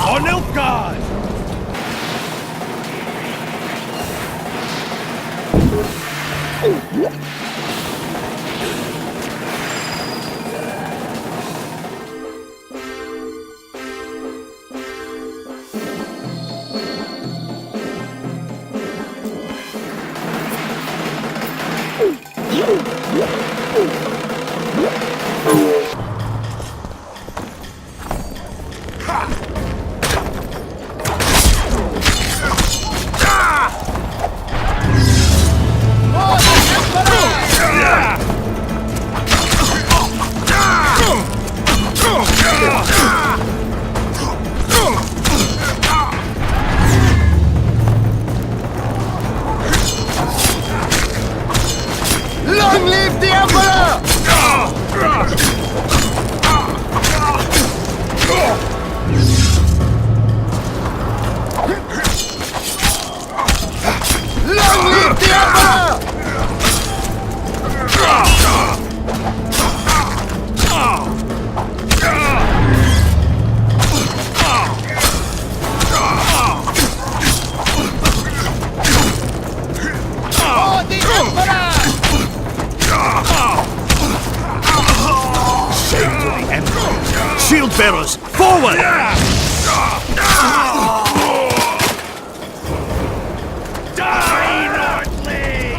On guard! Shield bearers, forward! Die, Nordling!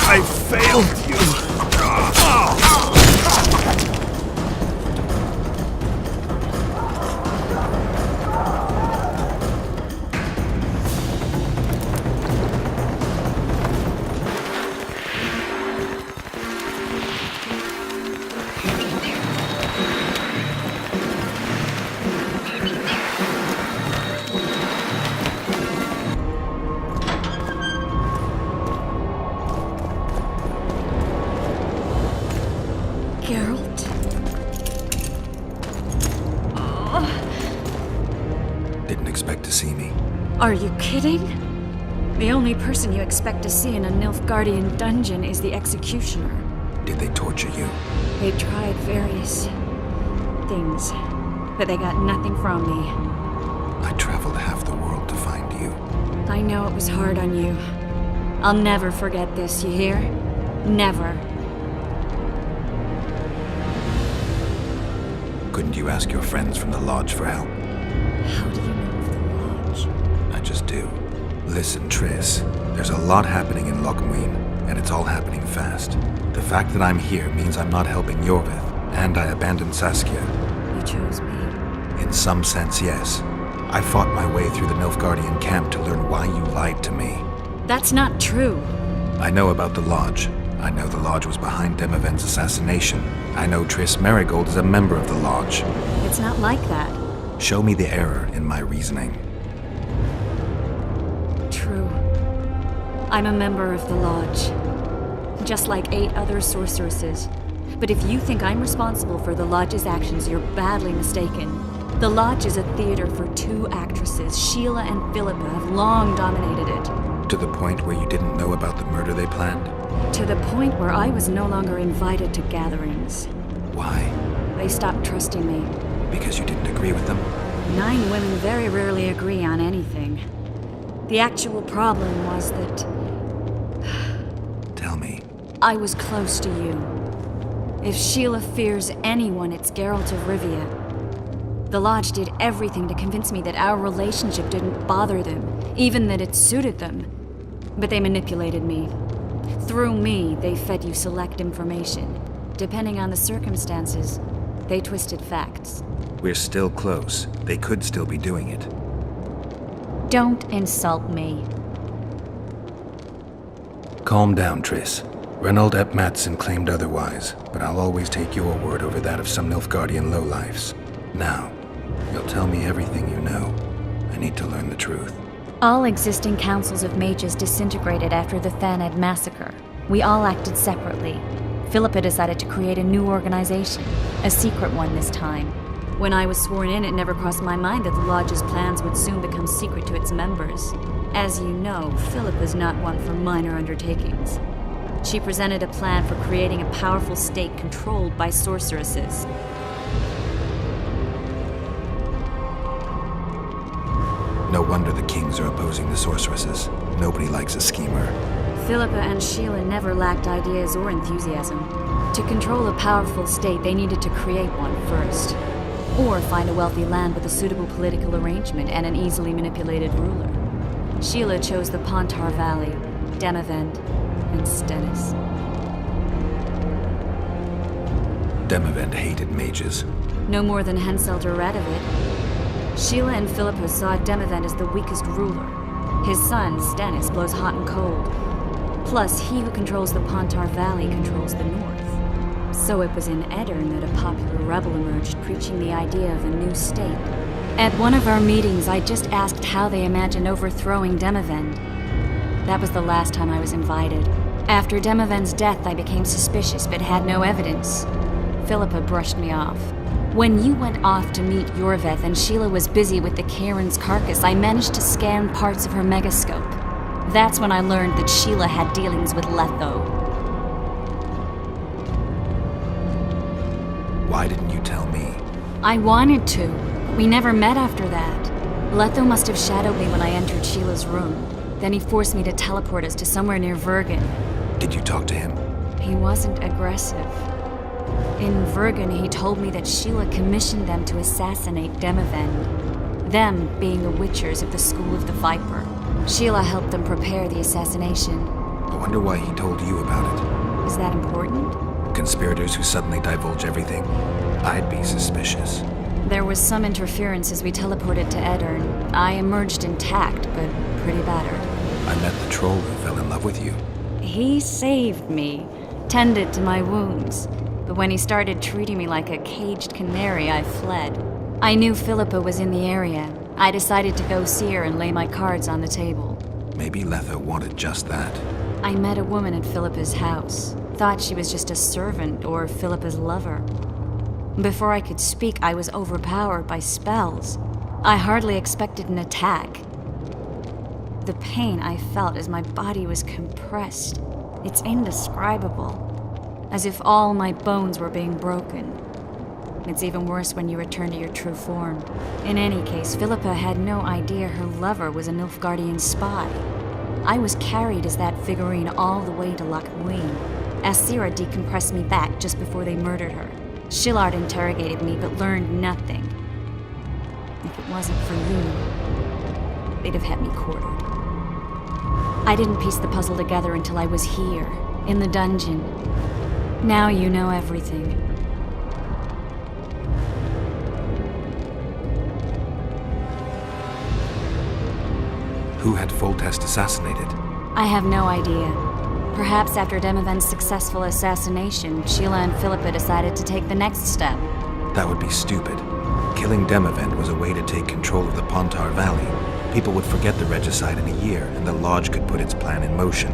I failed you. Geralt? Didn't expect to see me. Are you kidding? The only person you expect to see in a Nilfgaardian dungeon is the executioner. Did they torture you? They tried various things, but they got nothing from me. I traveled half the world to find you. I know it was hard on you. I'll never forget this, you hear? Never. Couldn't you ask your friends from the Lodge for help? How do you know of the Lodge? I just do. Listen, Triss, there's a lot happening in Lochmuin, and it's all happening fast. The fact that I'm here means I'm not helping Yorvith, and I abandoned Saskia. You chose me. In some sense, yes. I fought my way through the Nilfgaardian camp to learn why you lied to me. That's not true. I know about the Lodge. I know the Lodge was behind Demavend's assassination. I know Triss Merigold is a member of the Lodge. It's not like that. Show me the error in my reasoning. True. I'm a member of the Lodge. Just like 8 other sorceresses. But if you think I'm responsible for the Lodge's actions, you're badly mistaken. The Lodge is a theater for 2 actresses. Sheila and Philippa have long dominated it. To the point where you didn't know about the murder they planned? To the point where I was no longer invited to gatherings. Why? They stopped trusting me. Because you didn't agree with them? 9 women very rarely agree on anything. The actual problem was that Tell me. I was close to you. If Sheila fears anyone, it's Geralt of Rivia. The Lodge did everything to convince me that our relationship didn't bother them, even that it suited them. But they manipulated me. Through me, they fed you select information. Depending on the circumstances, they twisted facts. We're still close. They could still be doing it. Don't insult me. Calm down, Triss. Reynold Ep Matson claimed otherwise, but I'll always take your word over that of some Nilfgaardian lowlifes. Now, you'll tell me everything you know. I need to learn the truth. All existing councils of mages disintegrated after the Thaned massacre. We all acted separately. Philippa decided to create a new organization, a secret one this time. When I was sworn in, it never crossed my mind that the Lodge's plans would soon become secret to its members. As you know, Philippa's not one for minor undertakings. She presented a plan for creating a powerful state controlled by sorceresses. No wonder the kings are opposing the sorceresses. Nobody likes a schemer. Philippa and Sheila never lacked ideas or enthusiasm. To control a powerful state, they needed to create one first. Or find a wealthy land with a suitable political arrangement and an easily manipulated ruler. Sheila chose the Pontar Valley, Demavend, and Stennis. Demavend hated mages. No more than Henselt or Radovid. Sheila and Philippa saw Demavend as the weakest ruler. His son, Stennis, blows hot and cold. Plus, he who controls the Pontar Valley controls the north. So it was in Edirn that a popular rebel emerged, preaching the idea of a new state. At one of our meetings, I just asked how they imagined overthrowing Demavend. That was the last time I was invited. After Demavend's death, I became suspicious, but had no evidence. Philippa brushed me off. When you went off to meet Yorveth and Sheila was busy with the Karen's carcass, I managed to scan parts of her megascope. That's when I learned that Sheila had dealings with Letho. Why didn't you tell me? I wanted to. We never met after that. Letho must have shadowed me when I entered Sheila's room. Then he forced me to teleport us to somewhere near Vergen. Did you talk to him? He wasn't aggressive. In Vergen, he told me that Sheila commissioned them to assassinate Demavend. Them being the Witchers of the School of the Viper. Sheila helped them prepare the assassination. I wonder why he told you about it. Is that important? Conspirators who suddenly divulge everything? I'd be suspicious. There was some interference as we teleported to Edirn. I emerged intact, but pretty battered. I met the troll who fell in love with you. He saved me, tended to my wounds. But when he started treating me like a caged canary, I fled. I knew Philippa was in the area. I decided to go see her and lay my cards on the table. Maybe Letho wanted just that. I met a woman at Philippa's house. Thought she was just a servant or Philippa's lover. Before I could speak, I was overpowered by spells. I hardly expected an attack. The pain I felt as my body was compressed. It's indescribable. As if all my bones were being broken. It's even worse when you return to your true form. In any case, Philippa had no idea her lover was a Nilfgaardian spy. I was carried as that figurine all the way to Loch Muin. Asira decompressed me back just before they murdered her. Shillard interrogated me, but learned nothing. If it wasn't for you, they'd have had me quartered. I didn't piece the puzzle together until I was here, in the dungeon. Now you know everything. Who had Foltest assassinated? I have no idea. Perhaps after Demavend's successful assassination, Sheila and Philippa decided to take the next step. That would be stupid. Killing Demavend was a way to take control of the Pontar Valley. People would forget the regicide in a year, and the Lodge could put its plan in motion.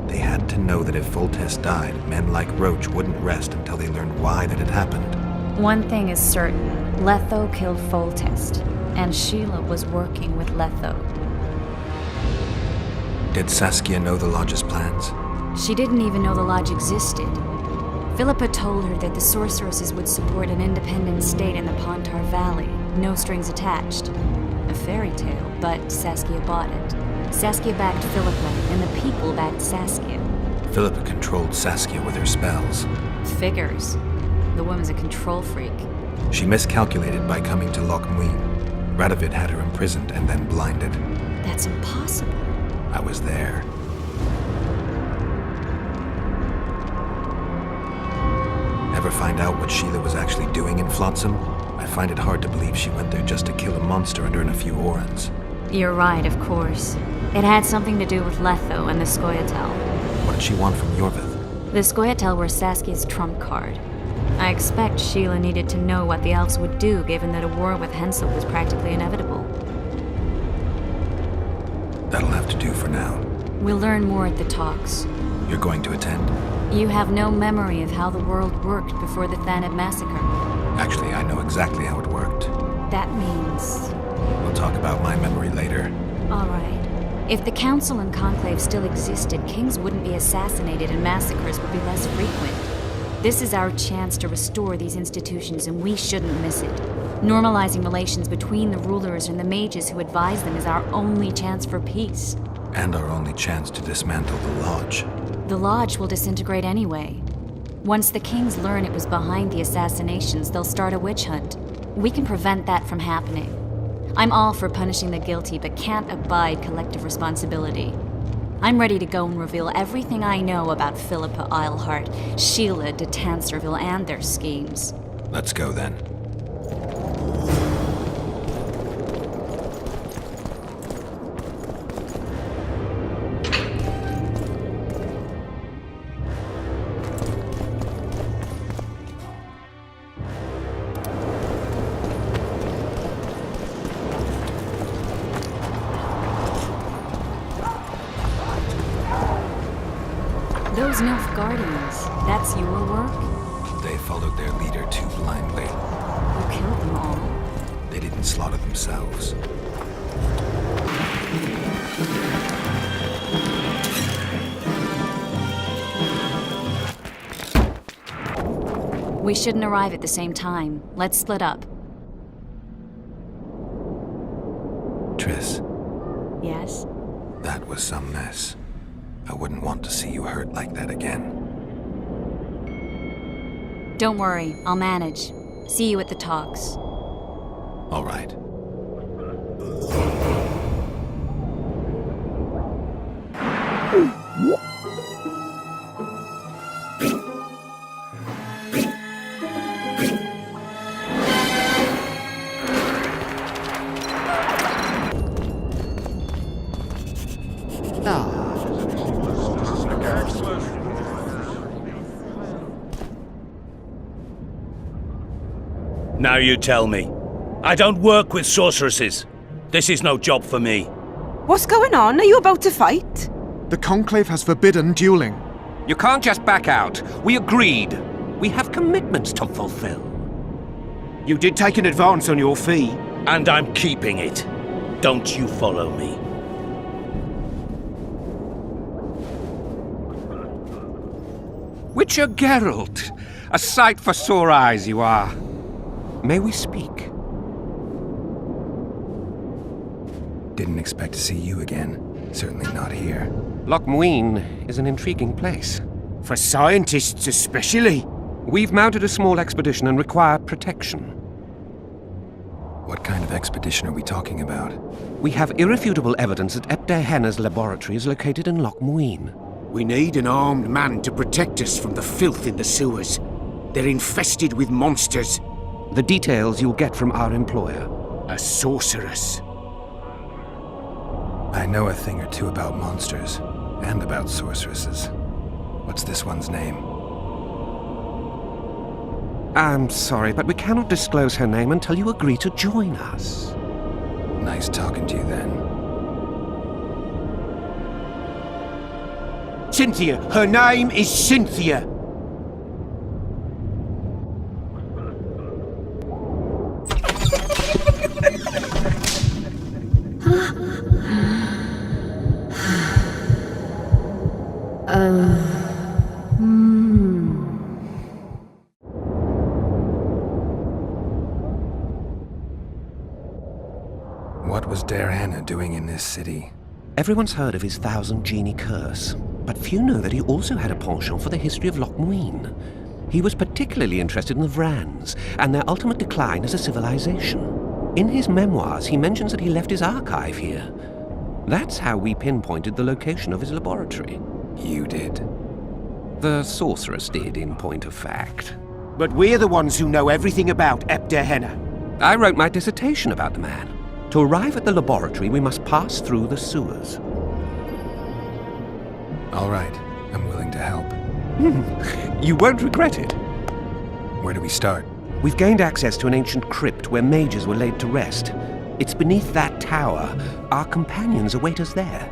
They had to know that if Foltest died, men like Roach wouldn't rest until they learned why that had happened. One thing is certain. Letho killed Foltest, and Sheila was working with Letho. Did Saskia know the Lodge's plans? She didn't even know the Lodge existed. Philippa told her that the sorceresses would support an independent state in the Pontar Valley, no strings attached. A fairy tale, but Saskia bought it. Saskia backed Philippa, and the people backed Saskia. Philippa controlled Saskia with her spells. Figures. The woman's a control freak. She miscalculated by coming to Loch Muin. Radovid had her imprisoned and then blinded. That's impossible. I was there. Ever find out what Sheila was actually doing in Flotsam? I find it hard to believe she went there just to kill a monster and earn a few orans. You're right, of course. It had something to do with Letho and the Scoia'tael. What did she want from Yorvith? The Scoia'tael were Saskia's trump card. I expect Sheila needed to know what the elves would do, given that a war with Hensel was practically inevitable. That'll have to do for now. We'll learn more at the talks. You're going to attend? You have no memory of how the world worked before the Thanid massacre. Actually, I know exactly how it worked. That means... We'll talk about my memory later. All right. If the Council and Conclave still existed, kings wouldn't be assassinated and massacres would be less frequent. This is our chance to restore these institutions, and we shouldn't miss it. Normalizing relations between the rulers and the mages who advise them is our only chance for peace. And our only chance to dismantle the Lodge. The Lodge will disintegrate anyway. Once the kings learn it was behind the assassinations, they'll start a witch hunt. We can prevent that from happening. I'm all for punishing the guilty, but can't abide collective responsibility. I'm ready to go and reveal everything I know about Philippa Eilhart, Sheila de Tanserville, and their schemes. Let's go then. Those Nilfgaardians, that's your work? They followed their leader too blindly. You killed them all. They didn't slaughter themselves. We shouldn't arrive at the same time. Let's split up. Triss, Yes? that was some mess. I wouldn't want to see you hurt like that again. Don't worry, I'll manage. See you at the talks. All right. Now you tell me. I don't work with sorceresses. This is no job for me. What's going on? Are you about to fight? The Conclave has forbidden dueling. You can't just back out. We agreed. We have commitments to fulfill. You did take an advance on your fee. And I'm keeping it. Don't you follow me. Witcher Geralt. A sight for sore eyes you are. May we speak? Didn't expect to see you again. Certainly not here. Loch Muin is an intriguing place. For scientists especially. We've mounted a small expedition and require protection. What kind of expedition are we talking about? We have irrefutable evidence that Epte Henna's laboratory is located in Loch Muin. We need an armed man to protect us from the filth in the sewers. They're infested with monsters. The details you'll get from our employer. A sorceress. I know a thing or two about monsters, and about sorceresses. What's this one's name? I'm sorry, but we cannot disclose her name until you agree to join us. Nice talking to you then. Cynthia. Her name is Cynthia. this city. Everyone's heard of his 1,000 Genie curse, but few know that he also had a penchant for the history of Loch Muin. He was particularly interested in the Vrans and their ultimate decline as a civilization. In his memoirs, he mentions that he left his archive here. That's how we pinpointed the location of his laboratory. You did. The sorceress did, in point of fact. But we're the ones who know everything about Ebderhenna. I wrote my dissertation about the man. To arrive at the laboratory, we must pass through the sewers. All right, I'm willing to help. You won't regret it. Where do we start? We've gained access to an ancient crypt where mages were laid to rest. It's beneath that tower. Our companions await us there.